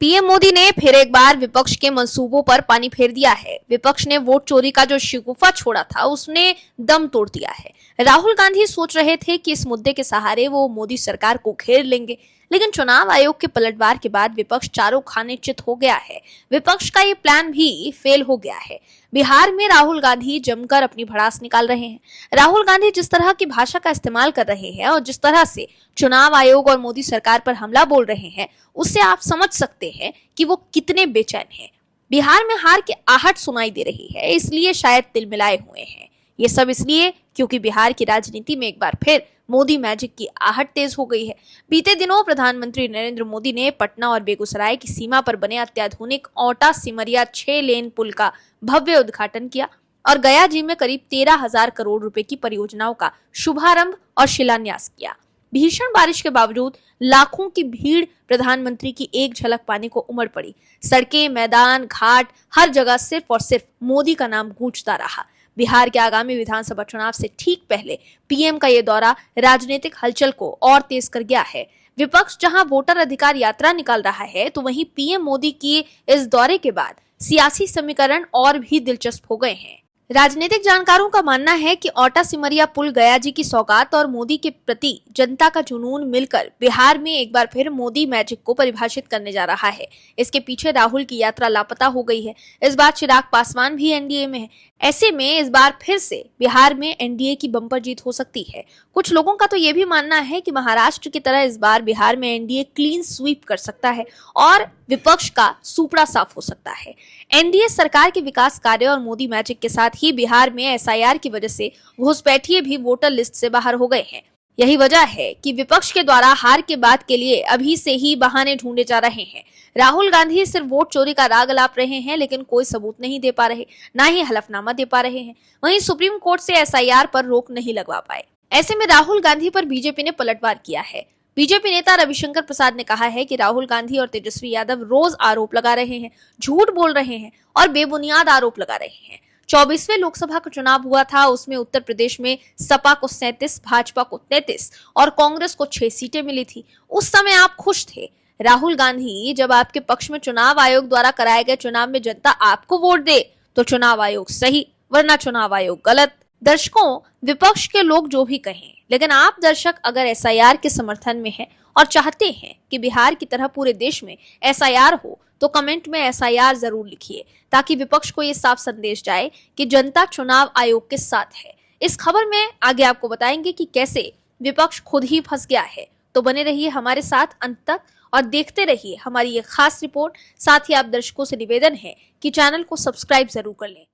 PM Modi ने फिर एक बार विपक्ष के मंसूबों पर पानी फेर दिया है। विपक्ष ने वोट चोरी का जो शिकूफा छोड़ा था उसने दम तोड़ दिया है। राहुल गांधी सोच रहे थे कि इस मुद्दे के सहारे वो मोदी सरकार को घेर लेंगे, लेकिन चुनाव आयोग के पलटवार के बाद विपक्ष चारों खाने चित हो गया है। विपक्ष का ये प्लान भी फेल हो गया है। बिहार में राहुल गांधी जमकर अपनी भड़ास निकाल रहे हैं। राहुल गांधी जिस तरह की भाषा का इस्तेमाल कर रहे हैं और जिस तरह से चुनाव आयोग और मोदी सरकार पर हमला बोल रहे हैं, उससे आप समझ सकते हैं कि वो कितने बेचैन हैं। बिहार में हार की आहट सुनाई दे रही है, इसलिए शायद तिलमिलाए हुए हैं। ये सब इसलिए क्योंकि बिहार की राजनीति में एक बार फिर मोदी मैजिक की आहट तेज हो गई है। बीते दिनों प्रधानमंत्री नरेंद्र मोदी ने पटना और बेगूसराय की सीमा पर बने अत्याधुनिक औटा सिमरिया 6 लेन पुल का भव्य उद्घाटन किया और गया जी में करीब 13,000 करोड़ रुपए की परियोजनाओं का शुभारंभ और शिलान्यास किया। भीषण बारिश के बावजूद लाखों की भीड़ प्रधानमंत्री की एक झलक पाने को उमड़ पड़ी। सड़कें, मैदान, घाट, हर जगह सिर्फ और सिर्फ मोदी का नाम गूंजता रहा। बिहार के आगामी विधानसभा चुनाव से ठीक पहले पीएम का ये दौरा राजनीतिक हलचल को और तेज कर गया है। विपक्ष जहां वोटर अधिकार यात्रा निकाल रहा है, तो वहीं पीएम मोदी की इस दौरे के बाद सियासी समीकरण और भी दिलचस्प हो गए हैं। राजनीतिक जानकारों का मानना है कि औटा सिमरिया पुल गया जी की सौगात और मोदी के प्रति जनता का जुनून मिलकर बिहार में एक बार फिर मोदी मैजिक को परिभाषित करने जा रहा है। इसके पीछे राहुल की यात्रा लापता हो गई है। इस बार चिराग पासवान भी एनडीए में है। ऐसे में इस बार फिर से बिहार में एनडीए की बम्पर जीत हो सकती है। कुछ लोगों का तो ये भी मानना है कि महाराष्ट्र की तरह इस बार बिहार में एनडीए क्लीन स्वीप कर सकता है और विपक्ष का सुपड़ा साफ हो सकता है। एनडीए सरकार के विकास कार्य और मोदी मैजिक के साथ ही बिहार में एसआईआर की वजह से घुसपैठिए भी वोटर लिस्ट से बाहर हो गए हैं। यही वजह है कि विपक्ष के द्वारा हार के बाद के लिए अभी से ही बहाने ढूंढे जा रहे हैं। राहुल गांधी सिर्फ वोट चोरी का राग अलाप रहे हैं, लेकिन कोई सबूत नहीं दे पा रहे, ना ही हलफनामा दे पा रहे हैं। वहीं सुप्रीम कोर्ट से एसआईआर पर रोक नहीं लगवा पाए। ऐसे में राहुल गांधी पर बीजेपी ने पलटवार किया है। बीजेपी नेता रविशंकर प्रसाद ने कहा है कि राहुल गांधी और तेजस्वी यादव रोज आरोप लगा रहे हैं, झूठ बोल रहे हैं और बेबुनियाद आरोप लगा रहे हैं। 24वें लोकसभा का चुनाव हुआ था, उसमें उत्तर प्रदेश में सपा को 37, भाजपा को 33 और कांग्रेस को 6 सीटें मिली थी। उस समय आप खुश थे। राहुल गांधी, जब आपके पक्ष में चुनाव आयोग द्वारा कराए गए चुनाव में जनता आपको वोट दे तो चुनाव आयोग सही, वरना चुनाव आयोग गलत। दर्शकों, विपक्ष के लोग जो भी कहें, लेकिन आप दर्शक अगर एसआईआर के समर्थन में हैं और चाहते हैं कि बिहार की तरह पूरे देश में एसआईआर हो, तो कमेंट में एसआईआर जरूर लिखिए, ताकि विपक्ष को ये साफ संदेश जाए कि जनता चुनाव आयोग के साथ है। इस खबर में आगे आपको बताएंगे कि कैसे विपक्ष खुद ही फंस गया है। तो बने रहिए हमारे साथ अंत तक और देखते रहिए हमारी ये खास रिपोर्ट। साथ ही आप दर्शकों से निवेदन है कि चैनल को सब्सक्राइब जरूर कर लें।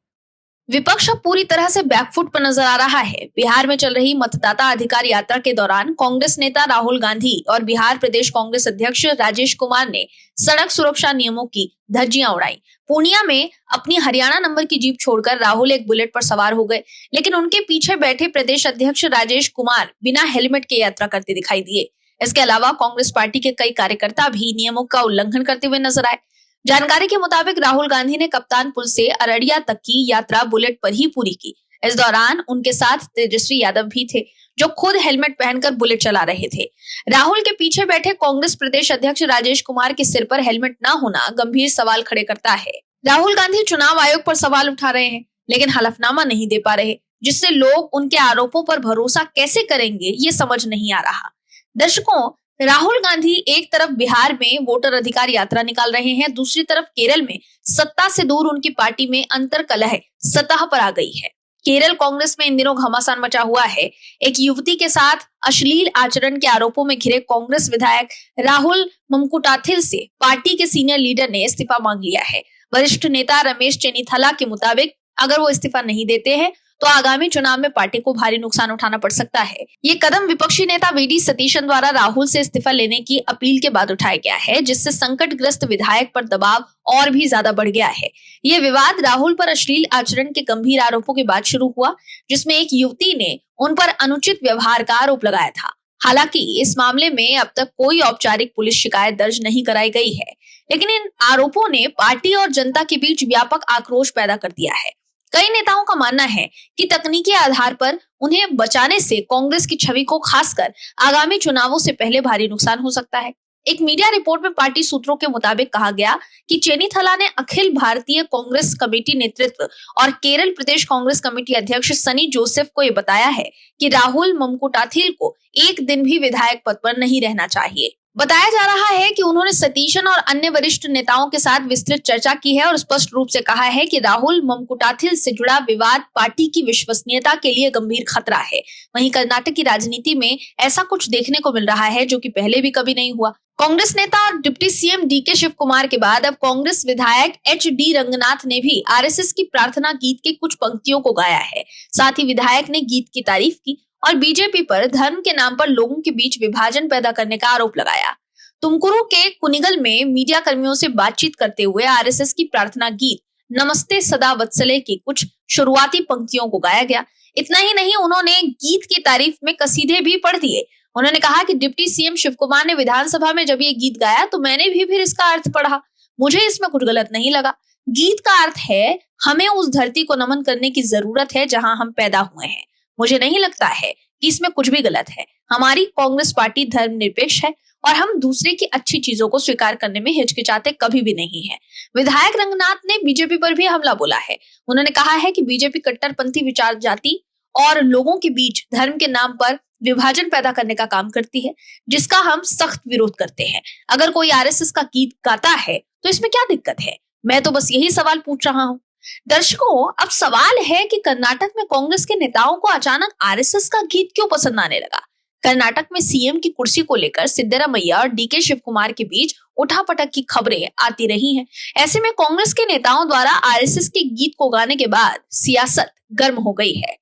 विपक्ष अब पूरी तरह से बैकफुट पर नजर आ रहा है। बिहार में चल रही मतदाता अधिकार यात्रा के दौरान कांग्रेस नेता राहुल गांधी और बिहार प्रदेश कांग्रेस अध्यक्ष राजेश कुमार ने सड़क सुरक्षा नियमों की धज्जियां उड़ाई। पूर्णिया में अपनी हरियाणा नंबर की जीप छोड़कर राहुल एक बुलेट पर सवार हो गए, लेकिन उनके पीछे बैठे प्रदेश अध्यक्ष राजेश कुमार बिना हेलमेट के यात्रा करते दिखाई दिए। इसके अलावा कांग्रेस पार्टी के कई कार्यकर्ता भी नियमों का उल्लंघन करते हुए नजर आए। जानकारी के मुताबिक राहुल गांधी ने कप्तान पुल से अररिया तक की यात्रा बुलेट पर ही पूरी की। इस दौरान उनके साथ तेजस्वी यादव भी थे, जो खुद हेलमेट पहनकर बुलेट चला रहे थे। राहुल के पीछे बैठे कांग्रेस प्रदेश अध्यक्ष राजेश कुमार के सिर पर हेलमेट न होना गंभीर सवाल खड़े करता है। राहुल गांधी चुनाव आयोग पर सवाल उठा रहे हैं, लेकिन हलफनामा नहीं दे पा रहे, जिससे लोग उनके आरोपों पर भरोसा कैसे करेंगे, ये समझ नहीं आ रहा। दर्शकों, राहुल गांधी एक तरफ बिहार में वोटर अधिकार यात्रा निकाल रहे हैं, दूसरी तरफ केरल में सत्ता से दूर उनकी पार्टी में अंतर्कलह सतह पर आ गई है। केरल कांग्रेस में इन दिनों घमासान मचा हुआ है। एक युवती के साथ अश्लील आचरण के आरोपों में घिरे कांग्रेस विधायक राहुल ममकुटाथिल से पार्टी के सीनियर लीडर ने इस्तीफा मांग लिया है। वरिष्ठ नेता रमेश चेन्नीथला के मुताबिक अगर वो इस्तीफा नहीं देते हैं तो आगामी चुनाव में पार्टी को भारी नुकसान उठाना पड़ सकता है। ये कदम विपक्षी नेता वीडी सतीशन द्वारा राहुल से इस्तीफा लेने की अपील के बाद उठाया गया है, जिससे संकटग्रस्त विधायक पर दबाव और भी ज्यादा बढ़ गया है। ये विवाद राहुल पर अश्लील आचरण के गंभीर आरोपों के बाद शुरू हुआ, जिसमें एक युवती ने उन पर अनुचित व्यवहार का आरोप लगाया था। हालांकि इस मामले में अब तक कोई औपचारिक पुलिस शिकायत दर्ज नहीं कराई गई है, लेकिन इन आरोपों ने पार्टी और जनता के बीच व्यापक आक्रोश पैदा कर दिया है। कई नेताओं का मानना है कि तकनीकी आधार पर उन्हें बचाने से कांग्रेस की छवि को खासकर आगामी चुनावों से पहले भारी नुकसान हो सकता है। एक मीडिया रिपोर्ट में पार्टी सूत्रों के मुताबिक कहा गया कि चेनीथला ने अखिल भारतीय कांग्रेस कमेटी नेतृत्व और केरल प्रदेश कांग्रेस कमेटी अध्यक्ष सनी जोसेफ को यह बताया है कि राहुल ममकुटाथिल को एक दिन भी विधायक पद पर नहीं रहना चाहिए। बताया जा रहा है कि उन्होंने सतीशन और अन्य वरिष्ठ नेताओं के साथ विस्तृत चर्चा की है और स्पष्ट रूप से कहा है कि राहुल ममकुटाथिल से जुड़ा विवाद पार्टी की विश्वसनीयता के लिए गंभीर खतरा है। वहीं कर्नाटक की राजनीति में ऐसा कुछ देखने को मिल रहा है जो कि पहले भी कभी नहीं हुआ। कांग्रेस नेता और डिप्टी सीएम डीके शिव कुमार के बाद अब कांग्रेस विधायक एच.डी. रंगनाथ ने भी आरएसएस की प्रार्थना गीत के कुछ पंक्तियों को गाया है। साथ ही विधायक ने गीत की तारीफ की और बीजेपी पर धर्म के नाम पर लोगों के बीच विभाजन पैदा करने का आरोप लगाया। तुमकुरू के कुनिगल में मीडिया कर्मियों से बातचीत करते हुए आरएसएस की प्रार्थना गीत नमस्ते सदा वत्सले की कुछ शुरुआती पंक्तियों को गाया गया। इतना ही नहीं, उन्होंने गीत की तारीफ में कसीदे भी पढ़ दिए। उन्होंने कहा कि डिप्टी सीएम शिव कुमार ने विधानसभा में जब ये गीत गाया तो मैंने भी फिर इसका अर्थ पढ़ा, मुझे इसमें कुछ गलत नहीं लगा। गीत का अर्थ है हमें उस धरती को नमन करने की जरूरत है जहां हम पैदा हुए हैं। मुझे नहीं लगता है कि इसमें कुछ भी गलत है। हमारी कांग्रेस पार्टी धर्मनिरपेक्ष है और हम दूसरे की अच्छी चीजों को स्वीकार करने में हिचकिचाते कभी भी नहीं है। विधायक रंगनाथ ने बीजेपी पर भी हमला बोला है। उन्होंने कहा है कि बीजेपी कट्टरपंथी विचार, जाति और लोगों के बीच धर्म के नाम पर विभाजन पैदा करने का काम करती है, जिसका हम सख्त विरोध करते हैं। अगर कोई आरएसएस का गीत गाता है तो इसमें क्या दिक्कत है? मैं तो बस यही सवाल पूछ रहा हूँ। दर्शकों, अब सवाल है कि कर्नाटक में कांग्रेस के नेताओं को अचानक आरएसएस का गीत क्यों पसंद आने लगा? कर्नाटक में सीएम की कुर्सी को लेकर सिद्धरामैया और डीके शिव कुमार के बीच उठापटक की खबरें आती रही हैं। ऐसे में कांग्रेस के नेताओं द्वारा आरएसएस के गीत को गाने के बाद सियासत गर्म हो गई है।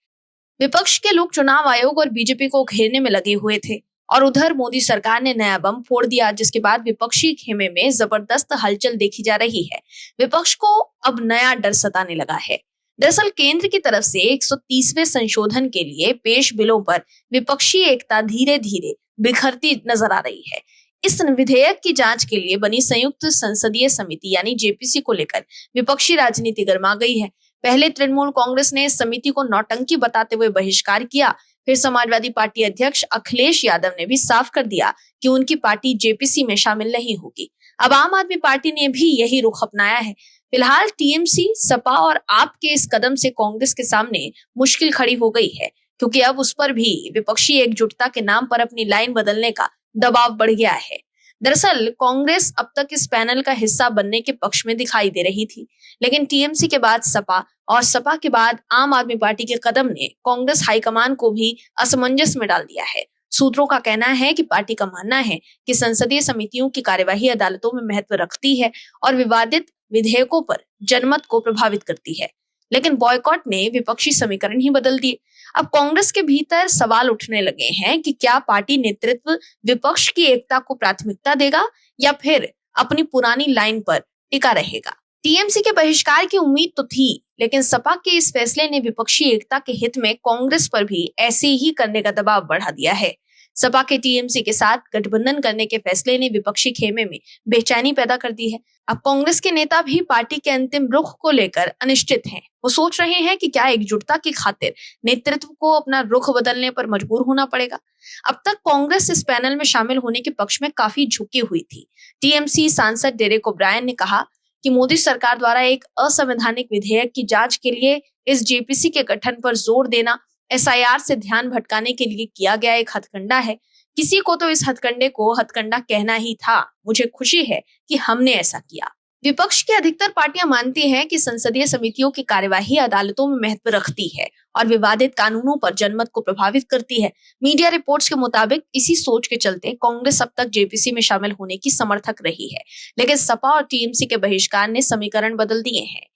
विपक्ष के लोग चुनाव आयोग और बीजेपी को घेरने में लगे हुए थे और उधर मोदी सरकार ने नया बम फोड़ दिया, जिसके बाद विपक्षी खेमे में जबरदस्त हलचल देखी जा रही है। विपक्ष को अब नया डर सताने लगा है। दरअसल केंद्र की तरफ से 130वें संशोधन के लिए पेश बिलों पर विपक्षी एकता धीरे धीरे बिखरती नजर आ रही है। इस विधेयक की जांच के लिए बनी संयुक्त संसदीय समिति यानी जेपीसी को लेकर विपक्षी राजनीति गर्मा गई है। पहले तृणमूल कांग्रेस ने इस समिति को नौटंकी बताते हुए बहिष्कार किया। फिर समाजवादी पार्टी अध्यक्ष अखिलेश यादव ने भी साफ कर दिया कि उनकी पार्टी जेपीसी में शामिल नहीं होगी। अब आम आदमी पार्टी ने भी यही रुख अपनाया है। फिलहाल टीएमसी, सपा और आप के इस कदम से कांग्रेस के सामने मुश्किल खड़ी हो गई है, क्योंकि अब उस पर भी विपक्षी एकजुटता के नाम पर अपनी लाइन बदलने का दबाव बढ़ गया है। दरअसल कांग्रेस अब तक इस पैनल का हिस्सा बनने के पक्ष में दिखाई दे रही थी, लेकिन टीएमसी के बाद सपा और सपा के बाद आम आदमी पार्टी के कदम ने कांग्रेस हाईकमान को भी असमंजस में डाल दिया है। सूत्रों का कहना है कि पार्टी का मानना है कि संसदीय समितियों की कार्यवाही अदालतों में महत्व रखती है और विवादित विधेयकों पर जनमत को प्रभावित करती है, लेकिन बॉयकॉट ने विपक्षी समीकरण ही बदल दिए। अब कांग्रेस के भीतर सवाल उठने लगे हैं कि क्या पार्टी नेतृत्व विपक्ष की एकता को प्राथमिकता देगा या फिर अपनी पुरानी लाइन पर टिका रहेगा। टीएमसी के बहिष्कार की उम्मीद तो थी, लेकिन सपा के इस फैसले ने विपक्षी एकता के हित में कांग्रेस पर भी ऐसे ही करने का दबाव बढ़ा दिया है। सपा के टीएमसी के साथ गठबंधन करने के फैसले ने विपक्षी खेमे में बेचैनी पैदा कर दी है। अब कांग्रेस के नेता भी पार्टी के अंतिम रुख को लेकर अनिश्चित हैं। वो सोच रहे हैं कि क्या एकजुटता की खातिर नेतृत्व को अपना रुख बदलने पर मजबूर होना पड़ेगा। अब तक कांग्रेस इस पैनल में शामिल होने के पक्ष में काफी झुकी हुई थी। टीएमसी सांसद डेरेक ओब्रायन ने कहा कि मोदी सरकार द्वारा एक असंवैधानिक विधेयक की जांच के लिए इस जेपीसी के गठन पर जोर देना एसआईआर से ध्यान भटकाने के लिए किया गया एक हथकंडा है। किसी को तो इस हथकंडे को हथकंडा कहना ही था। मुझे खुशी है कि हमने ऐसा किया। विपक्ष की अधिकतर पार्टियां मानती हैं कि संसदीय समितियों की कार्यवाही अदालतों में महत्व रखती है और विवादित कानूनों पर जनमत को प्रभावित करती है। मीडिया रिपोर्ट्स के मुताबिक इसी सोच के चलते कांग्रेस अब तक जेपीसी में शामिल होने की समर्थक रही है, लेकिन सपा और टीएमसी के बहिष्कार ने समीकरण बदल दिए हैं।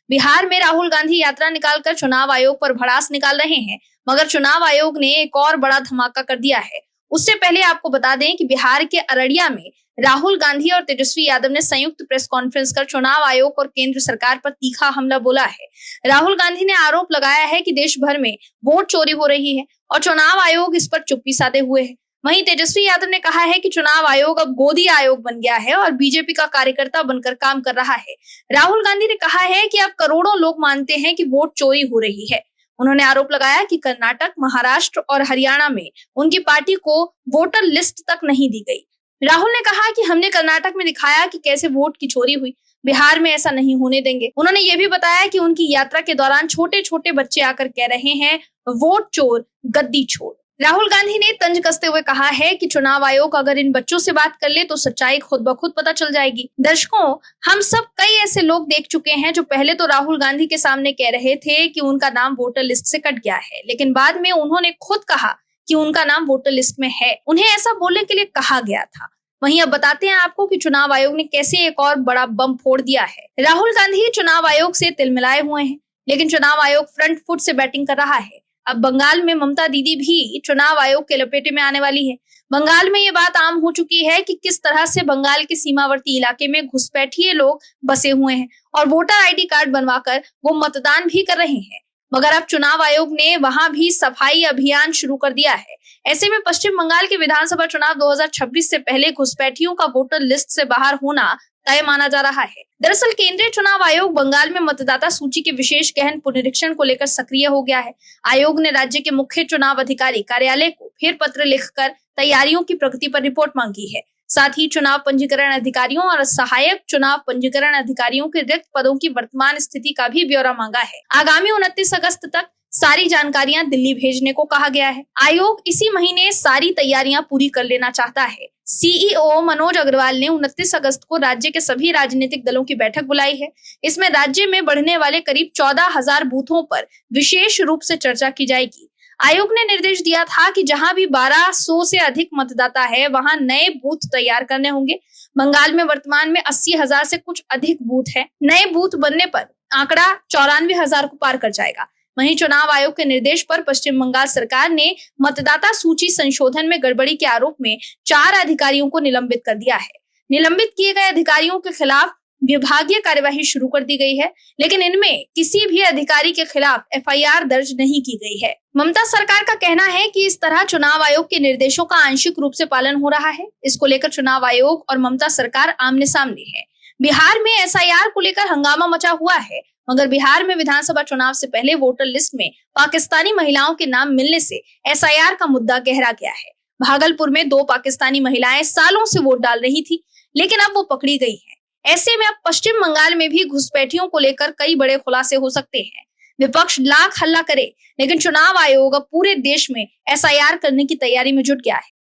बिहार में राहुल गांधी यात्रा निकालकर चुनाव आयोग पर भड़ास निकाल रहे हैं, मगर चुनाव आयोग ने एक और बड़ा धमाका कर दिया है। उससे पहले आपको बता दें कि बिहार के अररिया में राहुल गांधी और तेजस्वी यादव ने संयुक्त प्रेस कॉन्फ्रेंस कर चुनाव आयोग और केंद्र सरकार पर तीखा हमला बोला है। राहुल गांधी ने आरोप लगाया है कि देश भर में वोट चोरी हो रही है और चुनाव आयोग इस पर चुप्पी साधे हुए है। वहीं तेजस्वी यादव ने कहा है कि चुनाव आयोग अब गोदी आयोग बन गया है और बीजेपी का कार्यकर्ता बनकर काम कर रहा है। राहुल गांधी ने कहा है कि अब करोड़ों लोग मानते हैं कि वोट चोरी हो रही है। उन्होंने आरोप लगाया कि कर्नाटक, महाराष्ट्र और हरियाणा में उनकी पार्टी को वोटर लिस्ट तक नहीं दी गई। राहुल ने कहा कि हमने कर्नाटक में दिखाया कि कैसे वोट की चोरी हुई, बिहार में ऐसा नहीं होने देंगे। उन्होंने ये भी बताया कि उनकी यात्रा के दौरान छोटे छोटे बच्चे आकर कह रहे हैं, वोट चोर गद्दी छोड़। राहुल गांधी ने तंज कसते हुए कहा है कि चुनाव आयोग अगर इन बच्चों से बात कर ले तो सच्चाई खुद ब खुद पता चल जाएगी। दर्शकों, हम सब कई ऐसे लोग देख चुके हैं जो पहले तो राहुल गांधी के सामने कह रहे थे कि उनका नाम वोटर लिस्ट से कट गया है, लेकिन बाद में उन्होंने खुद कहा कि उनका नाम वोटर लिस्ट में है। उन्हें ऐसा बोलने के लिए कहा गया था। वहीं अब बताते हैं आपको कि चुनाव आयोग ने कैसे एक और बड़ा बम फोड़ दिया है। राहुल गांधी चुनाव आयोग से तिलमिलाए हुए हैं, लेकिन चुनाव आयोग फ्रंट फुट से बैटिंग कर रहा है। अब बंगाल में ममता दीदी भी चुनाव आयोग के लपेटे में आने वाली है। बंगाल में ये बात आम हो चुकी है कि किस तरह से बंगाल के सीमावर्ती इलाके में घुसपैठिए लोग बसे हुए हैं और वोटर आईडी कार्ड बनवाकर वो मतदान भी कर रहे हैं। मगर अब चुनाव आयोग ने वहां भी सफाई अभियान शुरू कर दिया है। ऐसे में पश्चिम बंगाल के विधानसभा चुनाव 2026 से पहले घुसपैठियों का वोटर लिस्ट से बाहर होना तय माना जा रहा है। दरअसल केंद्रीय चुनाव आयोग बंगाल में मतदाता सूची के विशेष गहन पुनरीक्षण को लेकर सक्रिय हो गया है। आयोग ने राज्य के मुख्य चुनाव अधिकारी कार्यालय को फिर पत्र लिखकर तैयारियों की प्रगति पर रिपोर्ट मांगी है। साथ ही चुनाव पंजीकरण अधिकारियों और सहायक चुनाव पंजीकरण अधिकारियों के रिक्त पदों की वर्तमान स्थिति का भी ब्यौरा मांगा है। आगामी 29 अगस्त तक सारी जानकारियां दिल्ली भेजने को कहा गया है। आयोग इसी महीने सारी तैयारियां पूरी कर लेना चाहता है। सीईओ मनोज अग्रवाल ने 29 अगस्त को राज्य के सभी राजनीतिक दलों की बैठक बुलाई है। इसमें राज्य में बढ़ने वाले करीब 14,000 बूथों पर विशेष रूप से चर्चा की जाएगी। आयोग ने निर्देश दिया था कि जहां भी 1200 से अधिक मतदाता है वहां नए बूथ तैयार करने होंगे। बंगाल में वर्तमान में 80,000 से कुछ अधिक बूथ है। नए बूथ बनने पर आंकड़ा 94,000 को पार कर जाएगा। वहीं चुनाव आयोग के निर्देश पर पश्चिम बंगाल सरकार ने मतदाता सूची संशोधन में गड़बड़ी के आरोप में 4 अधिकारियों को निलंबित कर दिया है। निलंबित किए गए अधिकारियों के खिलाफ विभागीय कार्यवाही शुरू कर दी गई है, लेकिन इनमें किसी भी अधिकारी के खिलाफ एफआईआर दर्ज नहीं की गई है। ममता सरकार का कहना है कि इस तरह चुनाव आयोग के निर्देशों का आंशिक रूप से पालन हो रहा है। इसको लेकर चुनाव आयोग और ममता सरकार आमने सामने है। बिहार में एसआईआर को लेकर हंगामा मचा हुआ है, मगर बिहार में विधानसभा चुनाव से पहले वोटर लिस्ट में पाकिस्तानी महिलाओं के नाम मिलने से एसआईआर का मुद्दा गहरा गया है। भागलपुर में 2 पाकिस्तानी महिलाएं सालों से वोट डाल रही थी, लेकिन अब वो पकड़ी गई हैं। ऐसे में अब पश्चिम बंगाल में भी घुसपैठियों को लेकर कई बड़े खुलासे हो सकते हैं। विपक्ष लाख हल्ला करे, लेकिन चुनाव आयोग अब पूरे देश में एसआईआर करने की तैयारी में जुट गया है।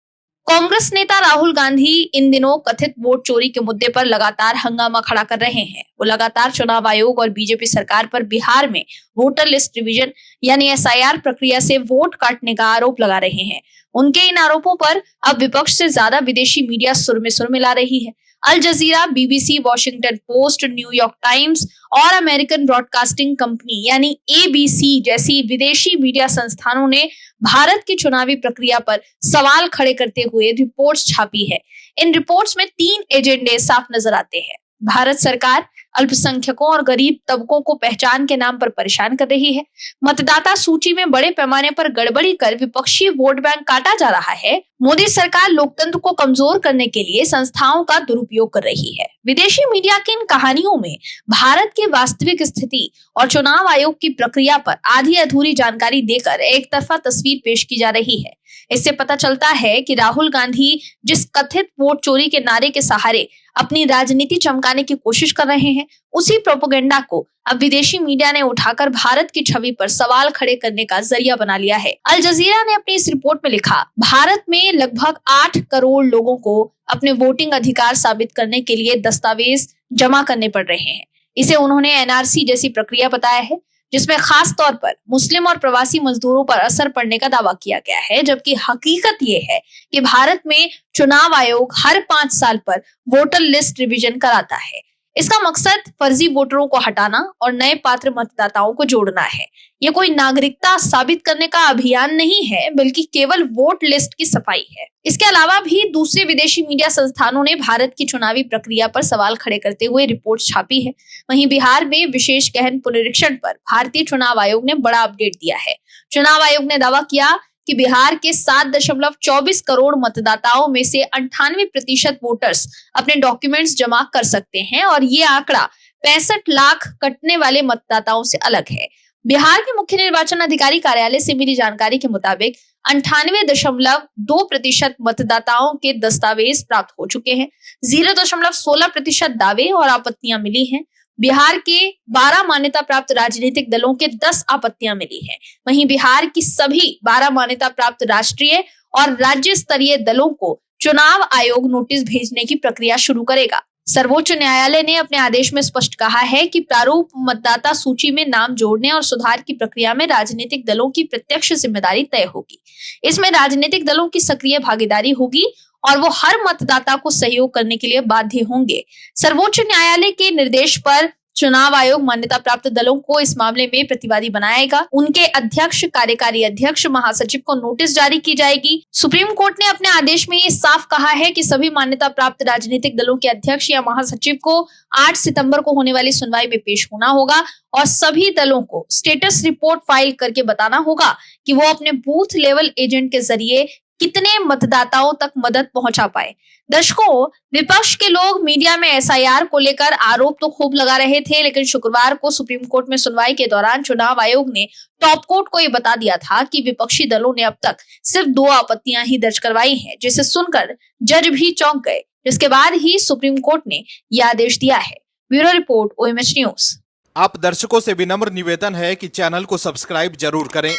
कांग्रेस नेता राहुल गांधी इन दिनों कथित वोट चोरी के मुद्दे पर लगातार हंगामा खड़ा कर रहे हैं। वो लगातार चुनाव आयोग और बीजेपी सरकार पर बिहार में वोटर लिस्ट रिवीजन यानी एसआईआर प्रक्रिया से वोट काटने का आरोप लगा रहे हैं। उनके इन आरोपों पर अब विपक्ष से ज्यादा विदेशी मीडिया सुर में सुर मिला रही है। Al Jazeera, BBC, Washington Post, New York Times और अमेरिकन ब्रॉडकास्टिंग कंपनी यानी एबीसी जैसी विदेशी मीडिया संस्थानों ने भारत की चुनावी प्रक्रिया पर सवाल खड़े करते हुए रिपोर्ट्स छापी है। इन रिपोर्ट्स में 3 एजेंडे साफ नजर आते हैं। भारत सरकार अल्पसंख्यकों और गरीब तबकों को पहचान के नाम पर परेशान कर रही है। मतदाता सूची में बड़े पैमाने पर गड़बड़ी कर विपक्षी वोट बैंक काटा जा रहा है। मोदी सरकार लोकतंत्र को कमजोर करने के लिए संस्थाओं का दुरुपयोग कर रही है। विदेशी मीडिया की इन कहानियों में भारत की वास्तविक स्थिति और चुनाव आयोग की प्रक्रिया पर आधी अधूरी जानकारी देकर एक तरफा तस्वीर पेश की जा रही है। इससे पता चलता है कि राहुल गांधी जिस कथित वोट चोरी के नारे के सहारे अपनी राजनीति चमकाने की कोशिश कर रहे हैं, उसी प्रोपेगेंडा को अब विदेशी मीडिया ने उठाकर भारत की छवि पर सवाल खड़े करने का जरिया बना लिया है। अल जजीरा ने अपनी इस रिपोर्ट में लिखा, भारत में लगभग 8 करोड़ लोगों को अपने वोटिंग अधिकार साबित करने के लिए दस्तावेज जमा करने पड़ रहे हैं। इसे उन्होंने एनआरसी जैसी प्रक्रिया बताया है, जिसमें खास तौर पर मुस्लिम और प्रवासी मजदूरों पर असर पड़ने का दावा किया गया है, जबकि हकीकत ये है कि भारत में चुनाव आयोग हर 5 साल पर वोटर लिस्ट रिवीजन कराता है। इसका मकसद फर्जी वोटरों को हटाना और नए पात्र मतदाताओं को जोड़ना है। ये कोई नागरिकता साबित करने का अभियान नहीं है, बल्कि केवल वोट लिस्ट की सफाई है। इसके अलावा भी दूसरे विदेशी मीडिया संस्थानों ने भारत की चुनावी प्रक्रिया पर सवाल खड़े करते हुए रिपोर्ट छापी है। वहीं बिहार में विशेष गहन पुनरीक्षण पर भारतीय चुनाव आयोग ने बड़ा अपडेट दिया है। चुनाव आयोग ने दावा किया कि बिहार के 7.24 करोड़ मतदाताओं में से 98% वोटर्स अपने डॉक्यूमेंट्स जमा कर सकते हैं और ये आंकड़ा 65 लाख कटने वाले मतदाताओं से अलग है। बिहार के मुख्य निर्वाचन अधिकारी कार्यालय से मिली जानकारी के मुताबिक 98.2% मतदाताओं के दस्तावेज प्राप्त हो चुके हैं। 0.16% दावे और आपत्तियां मिली हैं। बिहार के 12 मान्यता प्राप्त राजनीतिक दलों के 10 आपत्तियां मिली हैं। वहीं बिहार की सभी 12 मान्यता प्राप्त राष्ट्रीय और राज्य स्तरीय दलों को चुनाव आयोग नोटिस भेजने की प्रक्रिया शुरू करेगा। सर्वोच्च न्यायालय ने अपने आदेश में स्पष्ट कहा है कि प्रारूप मतदाता सूची में नाम जोड़ने और सुधार की प्रक्रिया में राजनीतिक दलों की प्रत्यक्ष जिम्मेदारी तय होगी। इसमें राजनीतिक दलों की सक्रिय भागीदारी होगी और वो हर मतदाता को सहयोग करने के लिए बाध्य होंगे। सर्वोच्च न्यायालय के निर्देश पर चुनाव आयोग मान्यता प्राप्त दलों को इस मामले में प्रतिवादी बनाएगा। उनके अध्यक्ष, कार्यकारी अध्यक्ष, महासचिव को नोटिस जारी की जाएगी। सुप्रीम कोर्ट ने अपने आदेश में ये साफ कहा है कि सभी मान्यता प्राप्त राजनीतिक दलों के अध्यक्ष या महासचिव को 8 सितंबर को होने वाली सुनवाई में पेश होना होगा और सभी दलों को स्टेटस रिपोर्ट फाइल करके बताना होगा कि वो अपने बूथ लेवल एजेंट के जरिए कितने मतदाताओं तक मदद पहुंचा पाए। दर्शकों, विपक्ष के लोग मीडिया में एसआईआर को लेकर आरोप तो खूब लगा रहे थे, लेकिन शुक्रवार को सुप्रीम कोर्ट में सुनवाई के दौरान चुनाव आयोग ने टॉप कोर्ट को ये बता दिया था कि विपक्षी दलों ने अब तक सिर्फ 2 आपत्तियां ही दर्ज करवाई हैं, जिसे सुनकर जज भी चौंक गए, जिसके बाद ही सुप्रीम कोर्ट ने यह आदेश दिया है। Bureau report, OMH news. आप दर्शकों से विनम्र निवेदन है कि चैनल को सब्सक्राइब जरूर करें